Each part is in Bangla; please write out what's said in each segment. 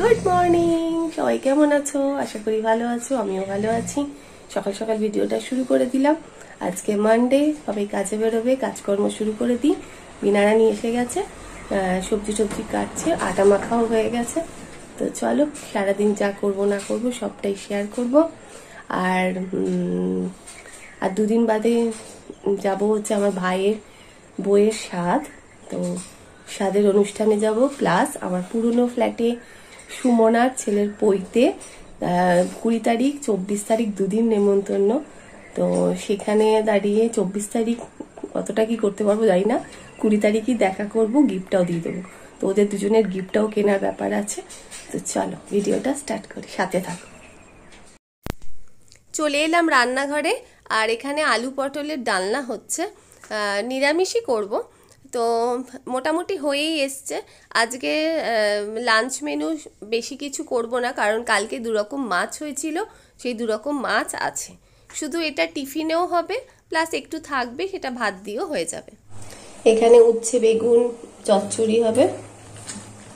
গুড মর্নিং, সবাই কেমন আছো? আশা করি ভালো আছো, আমিও ভালো আছি। সকাল সকাল ভিডিওটা শুরু করে দিলাম। আজকে মানডে, সবাই কাজে বেরোবে, কাজকর্ম শুরু করে দিই। বিনারানি এসে গেছে, সবজি টবজি কাটছে, আটা মাখাও হয়ে গেছে। তো চলো, সারাদিন যা করব না করব সবটাই শেয়ার করব। আর আর দুদিন বাদে যাব হচ্ছে আমার ভাইয়ের বইয়ের স্বাদ। তো স্বাদের অনুষ্ঠানে যাব, প্লাস আমার পুরনো ফ্ল্যাটে সুমনার ছেলের পৈতে 20 তারিখ 24 তারিখ দুদিন নেমন্তন্ন। তো সেখানে দাঁড়িয়ে 24 তারিখ কতটা কি করতে পারবো জানি না, 20 তারিখই দেখা করব, গিফটটাও দিয়ে দেবো। তো ওদের দুজনের গিফটটাও কেনার ব্যাপার আছে। তো চলো ভিডিওটা স্টার্ট করি, সাথে থাকো। চলে এলাম রান্নাঘরে, আর এখানে আলু পটলের ডালনা হচ্ছে। নিরামিষই করব, তো মোটামুটি হয়েই এসছে। আজকে লাঞ্চ মেনু বেশি কিছু করব না, কারণ কালকে দুরকম মাছ হয়েছিল, সেই দুরকম মাছ আছে। শুধু এটা টিফিনেও হবে, প্লাস একটু থাকবে, সেটা ভাত দিয়েও হয়ে যাবে। এখানে উচ্ছে বেগুন চচ্চড়ি হবে,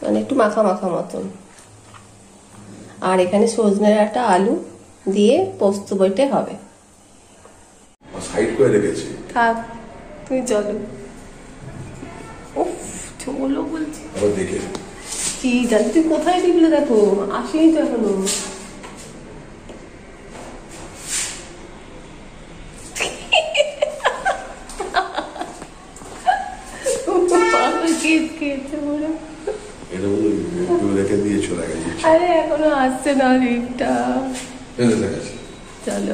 মানে একটু মাখা মাখা মতন। আর এখানে সজনে ডাঁটা আলু দিয়ে পোস্ত বইটে হবে। সাইড করে রেখেছি, থাক, তুমি চলো। উফ, চলো বলছি। আবার দেখে কি জানি তুই কোথায় টিপলে, দেখো আসেনি তো এখনো। আরে এখনো আসছে না লিফটটা। চলো,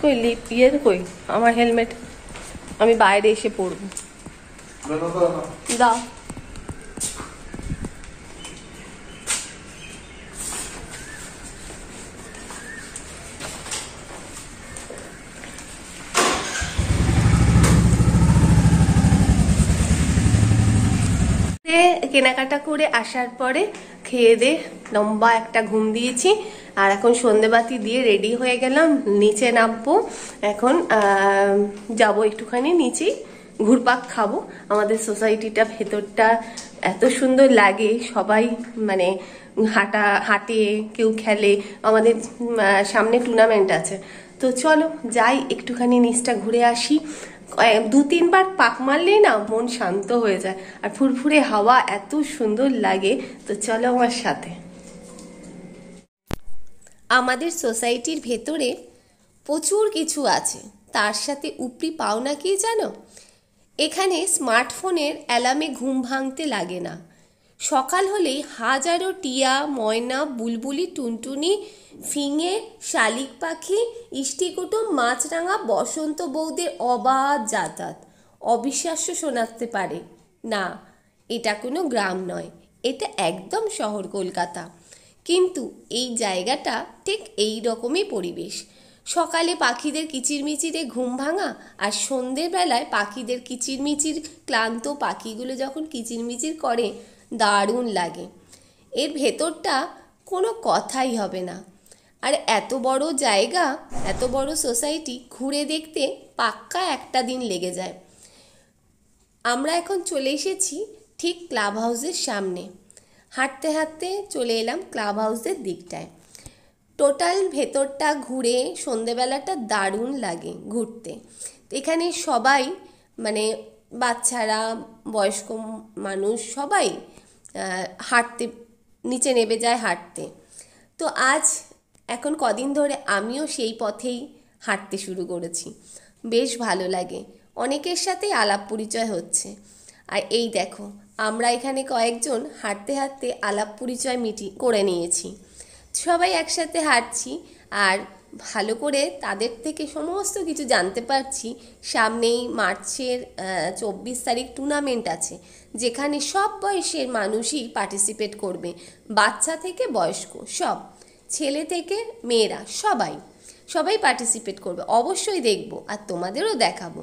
কই লিপ ইয়ে কই আমার হেলমেট? আমি বাইরে এসে পড়বো। দাও। কেনাকাটা করে আসার পরে খেয়ে দে লম্বা একটা ঘুম দিয়েছি, আর এখন সন্ধেবাতি দিয়ে রেডি হয়ে গেলাম, নিচে নামবো। এখন যাব একটুখানি নিচেই ঘুরপাক খাবো। আমাদের সোসাইটিটা ভেতরটা এত সুন্দর লাগে, সবাই মানে হাঁটে, কেউ খেলে। আমাদের সামনে টুর্নামেন্ট আছে, তো চলো যাই একটুখানি নিচটা ঘুরে আসি। 2-3 বার পাক মারলেই না মন শান্ত হয়ে যায়, আর ফুরফুরে হাওয়া এত সুন্দর লাগে। তো চলো আমার সাথে। আমাদের সোসাইটির ভেতরে প্রচুর কিছু আছে, তার সাথে উপরি পাওনা কি জানো? এখানে স্মার্টফোনের অ্যালার্মে ঘুম ভাঙতে লাগে না। সকাল হলেই হাজারো টিয়া, ময়না, বুলবুলি, টুনটুনি, ফিঙে, শালিক পাখি, ইষ্টিকুটুম, মাছরাঙা, বসন্ত বৌদের অবাধ যাতায়াত। অবিশ্বাস্য শোনাতে পারে না, এটা কোনো গ্রাম নয়, এটা একদম শহর কলকাতা। কিন্তু এই জায়গাটা ঠিক এই রকমই পরিবেশ। সকালে পাখিদের কিচিরমিচিরে ঘুম ভাঙা, আর সন্ধেবেলায় পাখিদের কিচিরমিচির, ক্লান্ত পাখিগুলো যখন কিচিরমিচির করে, দারুণ লাগে। এর ভেতরটা কোনো কথাই হবে না। আর এত বড় জায়গা, এত বড় সোসাইটি, ঘুরে দেখতে পাক্কা একটা দিন লেগে যায়। আমরা এখন চলে এসেছি ঠিক ক্লাব হাউসের সামনে। হাঁটতে হাঁটতে চলে এলাম ক্লাব হাউসের দিকটায়। টোটাল ভেতরটা ঘুরে সন্ধেবেলাটা দারুণ লাগে ঘুরতে। এখানে সবাই মানে বাচ্চারা, বয়স্ক মানুষ সবাই হাঁটতে নিচে নেমে যায় হাঁটতে। তো আজ এখন কদিন ধরে আমিও সেই পথেই হাঁটতে শুরু করেছি, বেশ ভালো লাগে। অনেকের সাথেই আলাপ পরিচয় হচ্ছে। আর এই দেখো, আমরা এখানে কয়েকজন হাঁটতে হাঁটতে আলাপ পরিচয় করে নিয়েছি। সবাই একসাথে হাঁটছি, আর ভালো করে তাদের থেকে সমস্ত কিছু জানতে পারছি। সামনেই মার্চের 24 তারিখ টুর্নামেন্ট আছে, যেখানে সব বয়সের মানুষই পার্টিসিপেট করবে, বাচ্চা থেকে বয়স্ক সব, ছেলে থেকে মেয়েরা, সবাই পার্টিসিপেট করবে। অবশ্যই দেখব, আর তোমাদেরও দেখাবো।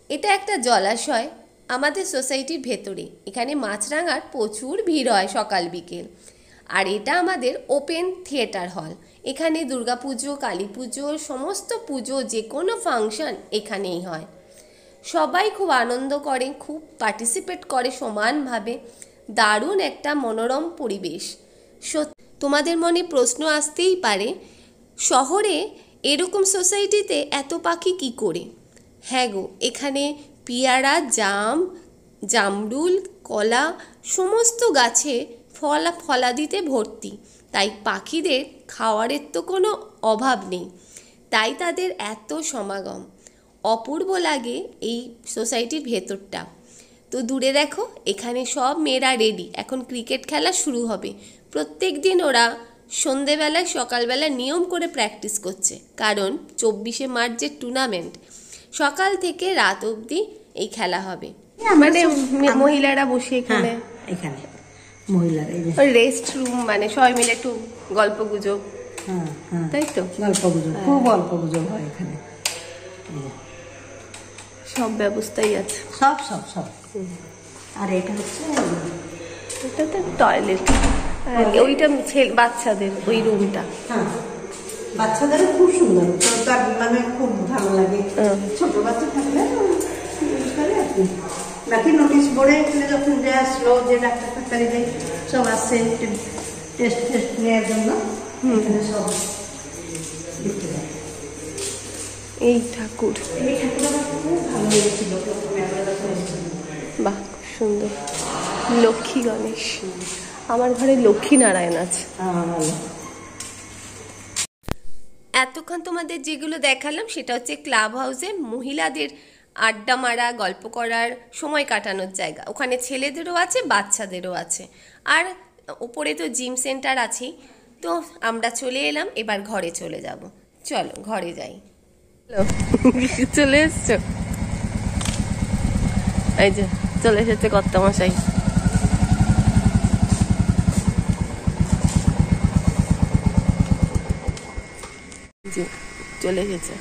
এটা একটা জলাশয়, আমাদের সোসাইটির ভেতরে। এখানে মাছরাঙার প্রচুর ভিড় হয় সকাল বিকেল। আর এটা আমাদের ওপেন থিয়েটার হল। এখানে দুর্গাপুজো, কালী পুজো, সমস্ত পুজো, যে কোনো ফাংশন এখানেই হয়। সবাই খুব আনন্দ করে, খুব পার্টিসিপেট করে সমানভাবে। দারুণ একটা মনোরম পরিবেশ। তোমাদের মনে প্রশ্ন আসতেই পারে, শহরে এরকম সোসাইটিতে এত পাখি কি করে? হ্যাঁ গো, এখানে পিয়ারা, জামরুল, কলা, সমস্ত গাছে ফলাদিতে ভর্তি। তাই পাখিদের খাওয়ারের তো কোনো অভাব নেই, তাই তাদের এত সমাগম। অপূর্ব লাগে এই সোসাইটির ভেতরটা। তো দূরে দেখো, এখানে সব মেয়েরা রেডি, এখন ক্রিকেট খেলা শুরু হবে। প্রত্যেক দিন ওরা সন্ধেবেলায় সকালবেলা নিয়ম করে প্র্যাকটিস করছে, কারণ 24শে মার্চের টুর্নামেন্ট, সকাল থেকে রাত অবধি এই খেলা হবে। মানে মহিলারা বসে এখানে মহিলারা রেস্ট রুম, মানে সবাই মিলে একটু গল্প গুজব, তাই তো? গল্প গুজব, খুব গল্প গুজব হয় এখানে। সব ব্যবস্থাই আছে, সব সব সব। আর এটা হচ্ছে, এটা তো টয়লেট, ওইটা বাচ্চাদের ওই রুমটা। হ্যাঁ, বাচ্চাদেরও খুব সুন্দর, তার মানে খুব ভালো লাগে। ছোট বাচ্চা থাকলে বাকি নোটিশ বোর্ডে এখানে যখন যে আসলো, যে ডাক্তার ফাক্তারিদের সব আসছে টেস্ট নেওয়ার জন্য, এখানে সব দেখতে পাই। এই ঠাকুর, এই ঠাকুর আমার খুব ভালো লেগেছিল। বাহ, খুব সুন্দর। লক্ষ্মী গণেশ, আমার ঘরে লক্ষ্মী নারায়ণ আছে। এতক্ষণ তোমাদের যেগুলো দেখালাম সেটা হচ্ছে ক্লাব হাউসে মহিলাদের আড্ডা মারা, গল্প করার, সময় কাটানোর জায়গা। ওখানে ছেলেদেরও আছে, বাচ্চাদেরও আছে। আর ওপরে তো জিম সেন্টার আছেই। তো আমরা চলে এলাম, এবার ঘরে চলে যাব। চলো ঘরে যাই। চলে এসছো? এই যে চলে এসেছে কর্তামশাই। চলে এসেছে।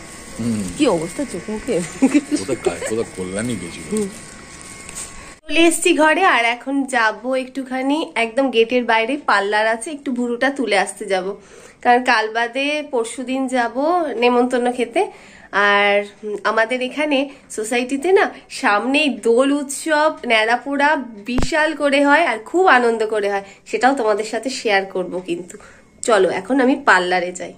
কি অবস্থা চোখে মুখে? কল্যাণী গেছিল। চলে এসছি ঘরে, আর এখন যাব একটুখানি, একদম গেটের বাইরে পার্লার আছে, একটু ভুরুটা তুলে আসতে যাব। কারণ কাল বাদে পরশুদিন যাব নেমন্তন্ন খেতে। আর আমাদের এখানে সোসাইটিতে না সামনেই দোল উৎসব, ন্যাড়াপোড়া বিশাল করে হয়, আর খুব আনন্দ করে হয়। সেটাও তোমাদের সাথে শেয়ার করব। কিন্তু চলো এখন আমি পার্লারে যাই।